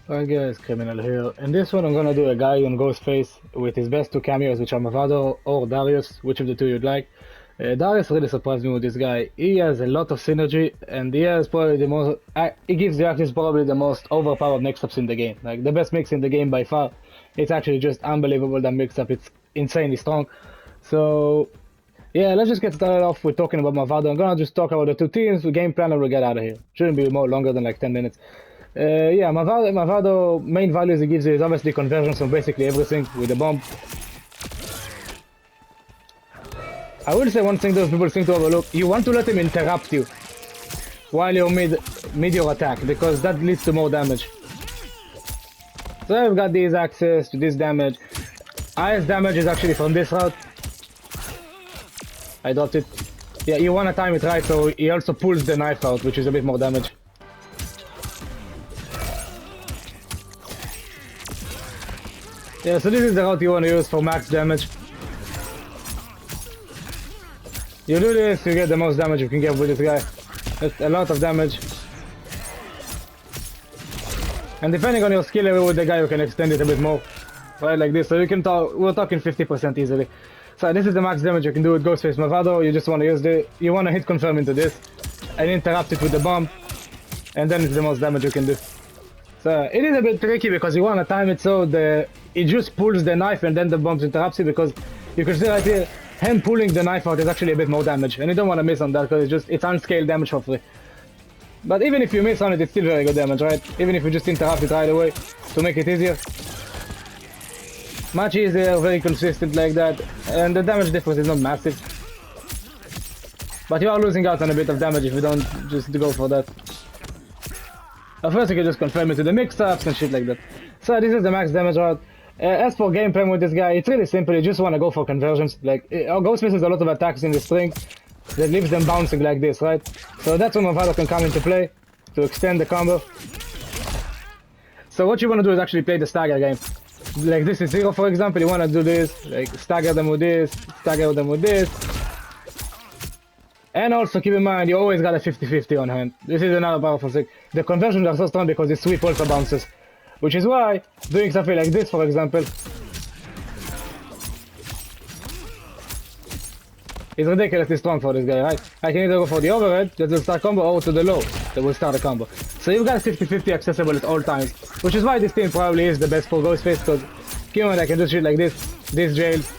Alright guys, Criminal here. In this one I'm gonna do a guy on Ghostface with his best two cameos, which are Mavado or Darius, which of the two you'd like. Darius really surprised me with this guy. He has a lot of synergy and he has probably the most, he gives the actors probably the most overpowered mix-ups in the game. Like the best mix in the game by far. It's actually just unbelievable, that mix-up, it's insanely strong. So yeah, let's just get started off with talking about Mavado. I'm gonna just talk about the two teams, the game plan, and we'll get out of here. Shouldn't be more longer than like 10 minutes. Yeah, Mavado main values he gives you is obviously conversions from basically everything with the bomb. I will say one thing those people seem to overlook: you want to let him interrupt you while you're mid your attack, because that leads to more damage. So I've got this access to this damage. Highest damage is actually from this route. I dropped it. Yeah, you want to time it right, so he also pulls the knife out, which is a bit more damage. Yeah, so this is the route you want to use for max damage. You do this, you get the most damage you can get with this guy. It's a lot of damage. And depending on your skill level with the guy, you can extend it a bit more. Right, like this. So you can talk, we're talking 50% easily. So this is the max damage you can do with Ghostface Mavado. You just want to use you want to hit confirm into this and interrupt it with the bomb. And then it's the most damage you can do. So it is a bit tricky because you want to time it so it just pulls the knife and then the bomb interrupts it, because you can see right here, him pulling the knife out is actually a bit more damage, and you don't want to miss on that because it's unscaled damage for free. But even if you miss on it, it's still very good damage, right? Even if you just interrupt it right away to make it easier. Much easier, very consistent like that, and the damage difference is not massive. But you are losing out on a bit of damage if you don't just go for that. At first you can just confirm it to the mix-ups and shit like that. So this is the max damage route. As for gameplay with this guy, it's really simple. You just want to go for conversions. Like, our Ghostface has a lot of attacks in the string that leaves them bouncing like this, right? So that's when Mavado can come into play to extend the combo. So what you want to do is actually play the stagger game. Like this is 0, for example. You want to do this, like stagger them with this, stagger them with this. And also keep in mind, you always got a 50-50 on hand. This is another powerful thing. The conversions are so strong because the sweep also bounces. Which is why, doing something like this, for example, is ridiculously strong for this guy, right? I can either go for the overhead, that will start combo, or to the low, that will start a combo. So you've got 50-50 accessible at all times. Which is why this team probably is the best for Ghostface, because keep in mind I can do shit like this jails.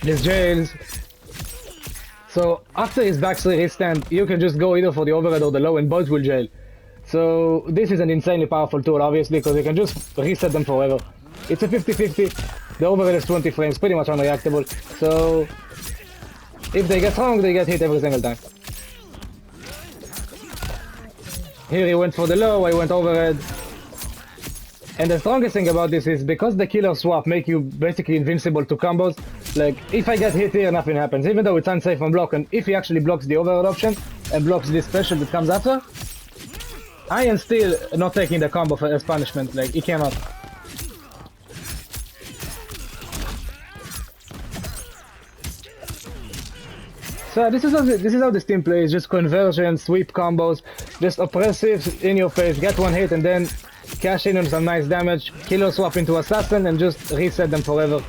This jails. So after his back 3 hit stand, you can just go either for the overhead or the low and both will jail. So this is an insanely powerful tool, obviously, because you can just reset them forever. It's a 50-50, the overhead is 20 frames, pretty much unreactable. So if they get strong, they get hit every single time. Here he went for the low, I went overhead. And the strongest thing about this is because the killer swap make you basically invincible to combos. Like, if I get hit here, nothing happens, even though it's unsafe on block. And if he actually blocks the overhead option and blocks this special that comes after, I am still not taking the combo as punishment. Like, he cannot. So this is how this team plays: just conversion, sweep combos, just oppressive in your face, get one hit and then cash in on some nice damage, killer swap into assassin and just reset them forever.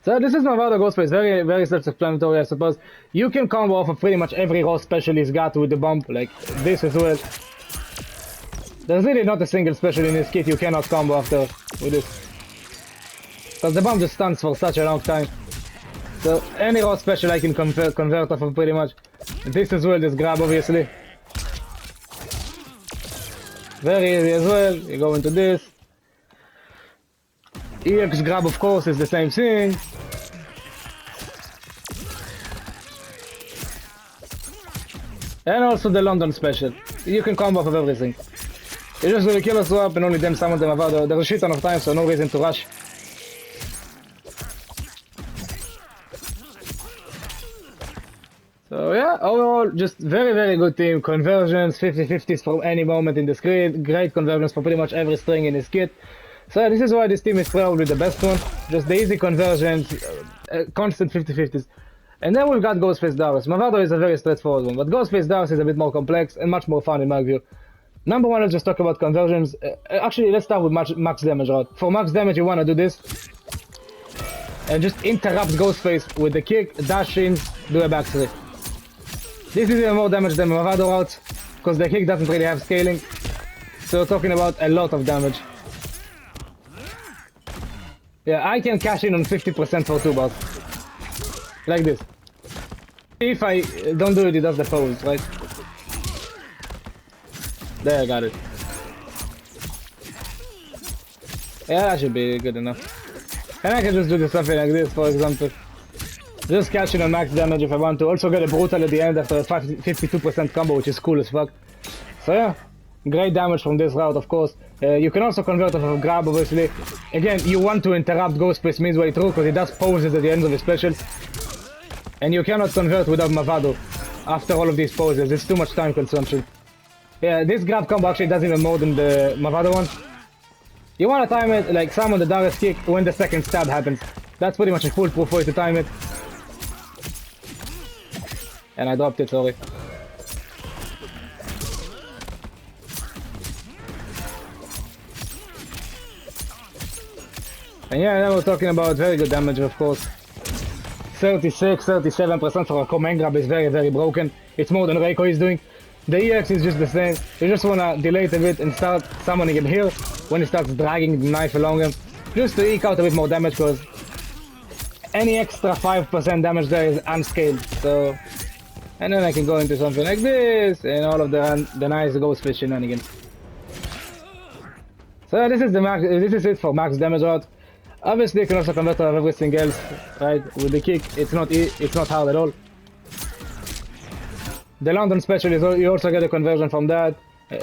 So this is Mavado Ghostface, very, very self-explanatory, I suppose. You can combo off of pretty much every raw special he's got with the bomb, like this as well. There's really not a single special in this kit you cannot combo after with this. Because the bomb just stuns for such a long time. So any raw special I can convert off of pretty much. This as well, this grab obviously. Very easy as well, you go into this. EX grab of course is the same thing. And also the London special. You can combo off of everything. You just do the killer swap and only then summon the Mavado. There's a shit ton of time, so no reason to rush. So yeah, overall, just very good team. Conversions, 50-50s from any moment in the screen. Great conversions for pretty much every string in his kit. So yeah, this is why this team is probably the best one. Just the easy conversions, constant 50-50s. And then we've got Ghostface Darius. Mavado is a very straightforward one, but Ghostface Darius is a bit more complex and much more fun in my view. Number one, let's just talk about conversions. Actually, let's start with max damage route. For max damage, you want to do this. And just interrupt Ghostface with the kick, dash in, do a back three. This is even more damage than Mavado routes, because the kick doesn't really have scaling. So we're talking about a lot of damage. Yeah, I can cash in on 50% for 2 bars. Like this. If I don't do it, it does the pose, right? There, I got it. Yeah, that should be good enough. And I can just do something like this, for example. Just cash in on max damage if I want to. Also get a brutal at the end after a 52% combo, which is cool as fuck. So yeah, great damage from this route, of course. You can also convert off of grab, obviously. Again, you want to interrupt Ghostface midway through, because he does poses at the end of his specials. And you cannot convert without Mavado after all of these poses. It's too much time consumption. Yeah, this grab combo actually does even more than the Mavado one. You want to time it like summon the Darius kick when the second stab happens. That's pretty much a foolproof way to time it. And I dropped it, sorry. And yeah, now we're talking about very good damage, of course. 36-37% for a command grab is very broken. It's more than Reiko is doing. The EX is just the same. You just wanna delay it a bit and start summoning him here when he starts dragging the knife along him. Just to eke out a bit more damage, because any extra 5% damage there is unscaled. So, and then I can go into something like this and all of the nice Ghostface shenanigans. So this is the max. This is it for max damage route. Obviously, you can also convert out of everything else, right? With the kick, it's not hard at all. The London special is you also get a conversion from that.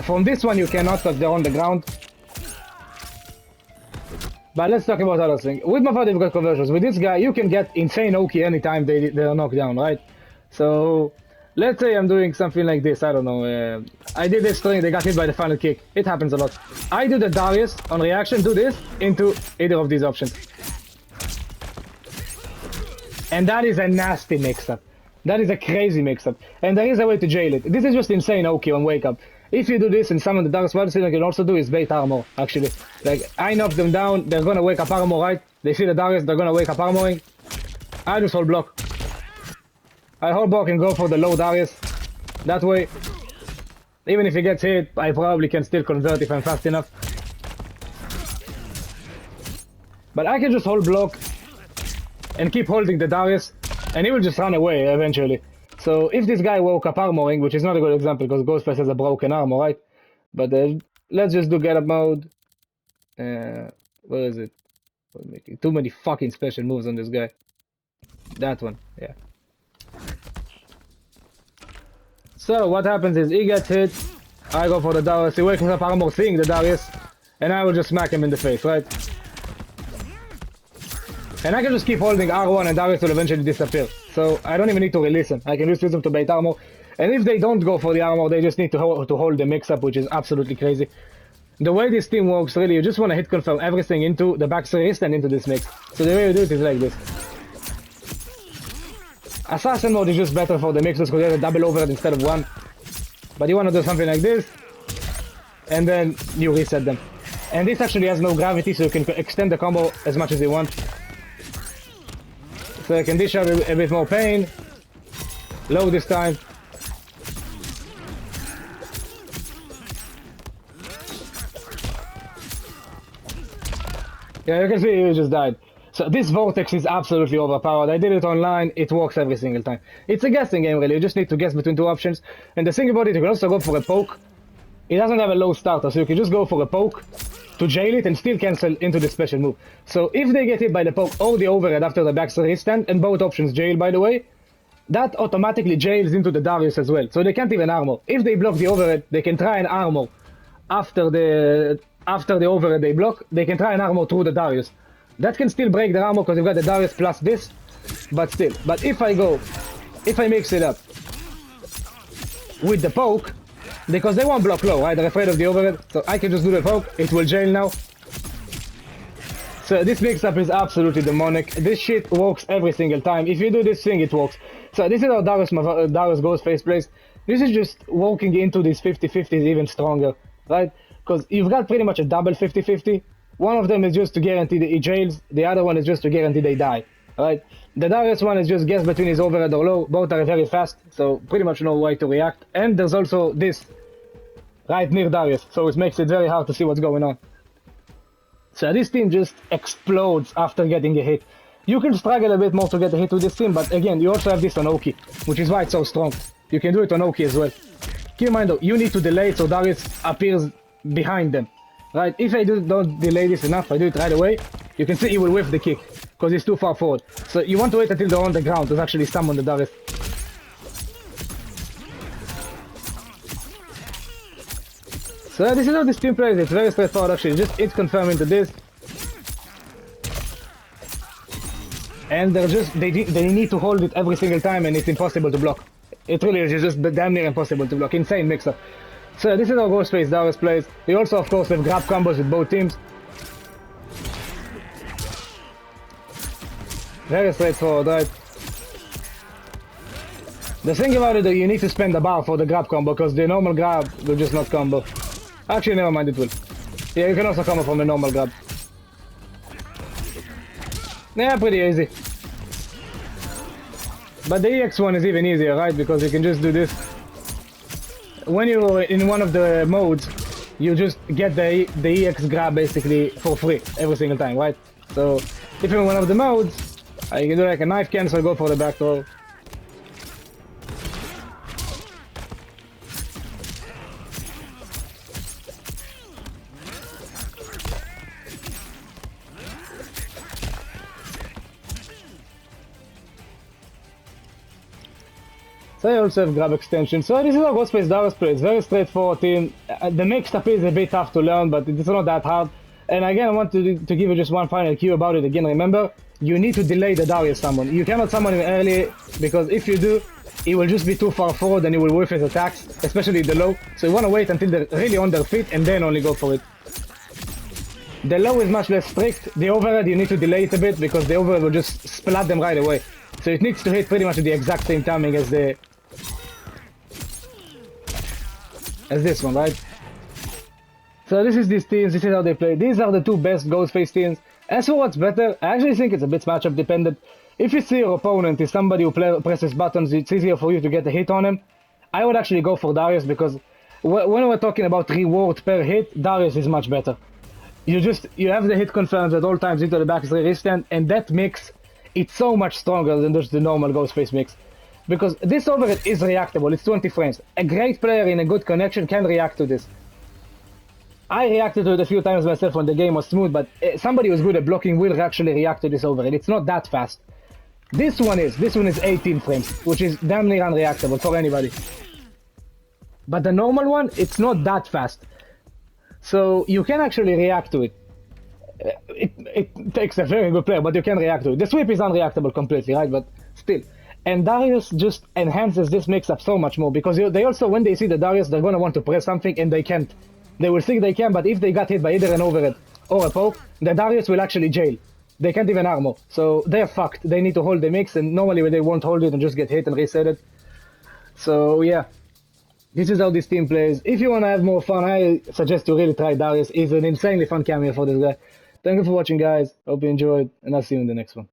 From this one, you cannot, because they're on the ground. But let's talk about other things. With Mavado, you've got conversions. With this guy, you can get insane Oki anytime they are knocked down, right? So, let's say I'm doing something like this. I don't know. I did this string, they got hit by the final kick. It happens a lot. I do the Darius on reaction, do this into either of these options. And that is a nasty mix-up. That is a crazy mix-up. And there is a way to jail it. This is just insane Oki on wake up. If you do this and summon the Darius, what you can also do is bait armor, actually. Like, I knock them down, they're gonna wake up armor, right? They see the Darius, they're gonna wake up armoring. I just hold block. I hold block and go for the low Darius. That way, even if he gets hit, I probably can still convert if I'm fast enough. But I can just hold block and keep holding the Darius, and he will just run away eventually. So if this guy woke up armoring, which is not a good example because Ghostface has a broken armor, right? But let's just do get up mode. Where is it? Too many fucking special moves on this guy. That one, yeah. So what happens is he gets hit, I go for the Darius, he wakes up armor seeing the Darius, and I will just smack him in the face, right? And I can just keep holding R1 and Darius will eventually disappear. So I don't even need to release him. I can just use them to bait armor. And if they don't go for the armor, they just need to hold the mix-up, which is absolutely crazy. The way this team works, really, you just want to hit confirm everything into the back wrist and into this mix. So the way you do it is like this. Assassin mode is just better for the mixers because you have a double overhead instead of one. But you want to do something like this, and then you reset them. And this actually has no gravity, so you can extend the combo as much as you want. So you can dish out a bit more pain. Low this time. Yeah, you can see he just died. So this Vortex is absolutely overpowered. I did it online, it works every single time. It's a guessing game really, you just need to guess between two options. And the thing about it, you can also go for a poke. It doesn't have a low starter, so you can just go for a poke to jail it and still cancel into the special move. So if they get hit by the poke or the overhead after the back stand, and both options jail by the way, that automatically jails into the Darius as well. So they can't even armor. If they block the overhead, they can try and armor. After the overhead they block, they can try and armor through the Darius. That can still break the armor because you've got the Darius plus this, but still. But if I mix it up, with the poke, because they won't block low, right? They're afraid of the overhead, so I can just do the poke. It will jail now. So this mix-up is absolutely demonic. This shit works every single time. If you do this thing, it works. So this is how Darius Ghostface plays. This is just walking into these 50-50s even stronger, right? Because you've got pretty much a double 50-50. One of them is just to guarantee that he jails. The other one is just to guarantee they die, right? The Darius one is just guess between his overhead or low. Both are very fast, so pretty much no way to react. And there's also this right near Darius, so it makes it very hard to see what's going on. So this team just explodes after getting a hit. You can struggle a bit more to get a hit with this team, but again, you also have this on Oki, which is why it's so strong. You can do it on Oki as well. Keep in mind though, you need to delay it so Darius appears behind them, right? If I don't delay this enough, I do it right away, you can see he will whiff the kick, because he's too far forward. So you want to wait until they're on the ground to actually summon the Darius. So this is how this team plays. It's very straightforward actually. Just hit confirm into this. And they need to hold it every single time, and it's impossible to block. It really is just damn near impossible to block. Insane mix-up. So this is how Ghostface Darius plays. We also of course have grab combos with both teams. Very straightforward, right? The thing about it that you need to spend a bar for the grab combo, because the normal grab will just not combo. Actually, never mind, it will. Yeah, you can also combo from a normal grab. Yeah, pretty easy. But the EX one is even easier, right? Because you can just do this. When you're in one of the modes, you just get the EX grab basically for free every single time, right? So if you're in one of the modes, you can do like a knife cancel, go for the back throw. So I also have grab extension. So this is how Ghostface Darius plays. Very straightforward team. The mix-up is a bit tough to learn, but it's not that hard. And again, I want to give you just one final cue about it again. Remember, you need to delay the Darius summon. You cannot summon him early, because if you do, he will just be too far forward and he will whiff his attacks, especially the low. So you want to wait until they're really on their feet and then only go for it. The low is much less strict. The overhead, you need to delay it a bit, because the overhead will just splat them right away. So it needs to hit pretty much at the exact same timing as this one, right? So this is these teams, this is how they play. These are the two best Ghostface teams. As for what's better, I actually think it's a bit matchup dependent. If you see your opponent is somebody who presses buttons, it's easier for you to get a hit on him. I would actually go for Darius, because when we're talking about reward per hit, Darius is much better. You have the hit confirms at all times into the back is resistant, and that mix, it's so much stronger than just the normal Ghostface mix. Because this overhead is reactable, it's 20 frames. A great player in a good connection can react to this. I reacted to it a few times myself when the game was smooth, but somebody who's good at blocking will actually react to this overhead. It's not that fast. This one is 18 frames, which is damn near unreactable for anybody. But the normal one, it's not that fast. So you can actually react to it. It takes a very good player, but you can react to it. The sweep is unreactable completely, right? But still. And Darius just enhances this mix-up so much more, because they also, when they see the Darius, they're gonna want to press something and they can't. They will think they can, but if they got hit by either an overhead or a poke, the Darius will actually jail. They can't even armor, so they're fucked. They need to hold the mix, and normally they won't hold it and just get hit and reset it. So yeah, this is how this team plays. If you wanna have more fun, I suggest you really try Darius. He's an insanely fun cameo for this guy. Thank you for watching, guys. Hope you enjoyed, and I'll see you in the next one.